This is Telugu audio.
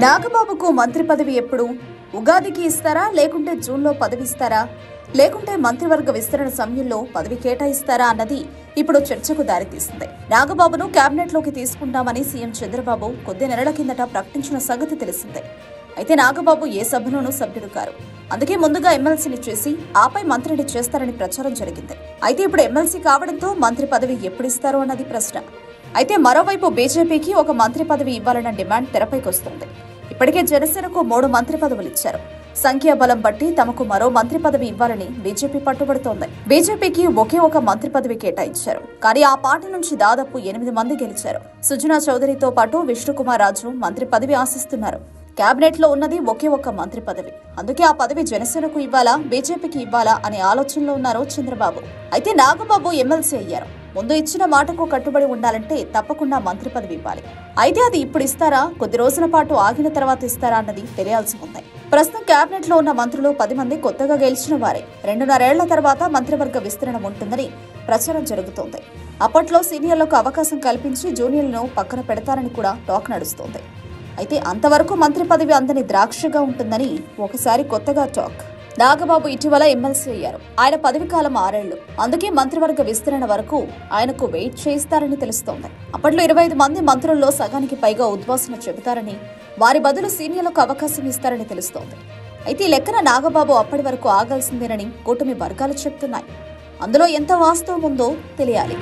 నాగబాబుకు మంత్రి పదవి ఎప్పుడు? ఉగాదికి ఇస్తారా, లేకుంటే జూన్లో పదవి ఇస్తారా, లేకుంటే మంత్రివర్గ విస్తరణ సమయంలో పదవి కేటాయిస్తారా అన్నది ఇప్పుడు చర్చకు దారితీసింది. నాగబాబును కేబినెట్ లోకి తీసుకుంటామని సీఎం చంద్రబాబు కొద్ది నెలల కిందట ప్రకటించిన సంగతి తెలిసిందే. అయితే నాగబాబు ఏ సభలోనూ సభ్యుడు కారు. అందుకే ముందుగా ఎమ్మెల్సీని చేసి ఆపై మంత్రిని చేస్తారని ప్రచారం జరిగింది. అయితే ఇప్పుడు ఎమ్మెల్సీ కావడంతో మంత్రి పదవి ఎప్పుడిస్తారో అన్నది ప్రశ్న. అయితే మరోవైపు బీజేపీకి ఒక మంత్రి పదవి ఇవ్వాలన్న డిమాండ్ తెరపైకొస్తుంది. ఇప్పటికే జనసేనకు 3 మంత్రి పదవులు ఇచ్చారు. సంఖ్యాబలం బట్టి తమకు మరో మంత్రి పదవి ఇవ్వాలని బీజేపీ పట్టుబడుతోంది. బీజేపీకి ఒకే ఒక మంత్రి పదవి కేటాయించారు. కానీ ఆ పార్టీ నుంచి దాదాపు 8 మంది గెలిచారు. సుజనా చౌదరితో పాటు విష్ణుకుమార్ రాజు మంత్రి పదవి ఆశిస్తున్నారు. కేబినెట్ లో ఉన్నది ఒకే ఒక్క మంత్రి పదవి. అందుకే ఆ పదవి జనసేనకు ఇవ్వాలా, బీజేపీకి ఇవ్వాలా అనే ఆలోచనలో ఉన్నారు చంద్రబాబు. అయితే నాగబాబు ఎమ్మెల్సీ అయ్యారు. ముందు ఇచ్చిన మాటకు కట్టుబడి ఉండాలంటే తప్పకుండా మంత్రి పదవి ఇవ్వాలి. అయితే అది ఇప్పుడు ఇస్తారా, కొద్ది రోజుల పాటు ఆగిన తర్వాత ఇస్తారా అన్నది తెలియాల్సి ఉంది. ప్రస్తుతం కేబినెట్ లో ఉన్న మంత్రులు 10 మంది కొత్తగా గెలిచిన వారే. 2.5 ఏళ్ల తర్వాత మంత్రివర్గ విస్తరణ ఉంటుందని ప్రచారం జరుగుతోంది. అప్పట్లో సీనియర్లకు అవకాశం కల్పించి జూనియర్లను పక్కన పెడతారని కూడా టాక్ నడుస్తోంది. అయితే అంతవరకు మంత్రి పదవి అందని ద్రాక్షగా ఉంటుందని ఒకసారి కొత్తగా టాక్. నాగబాబు ఇటీవల ఎమ్మెల్సీ అయ్యారు. ఆయన పదవి కాలం 6 ఏళ్లు. అందుకే మంత్రివర్గ విస్తరణ వరకు ఆయనకు వెయిట్ చేయిస్తారని తెలుస్తోంది. అప్పట్లో 25 మంది మంత్రుల్లో సగానికి పైగా ఉద్వాసన చెబుతారని, వారి బదులు సీనియర్లకు అవకాశం ఇస్తారని తెలుస్తోంది. అయితే ఈ లెక్కన నాగబాబు అప్పటి వరకు ఆగాల్సిందేనని కూటమి వర్గాలు చెప్తున్నాయి. అందులో ఎంత వాస్తవం ఉందో తెలియాలి.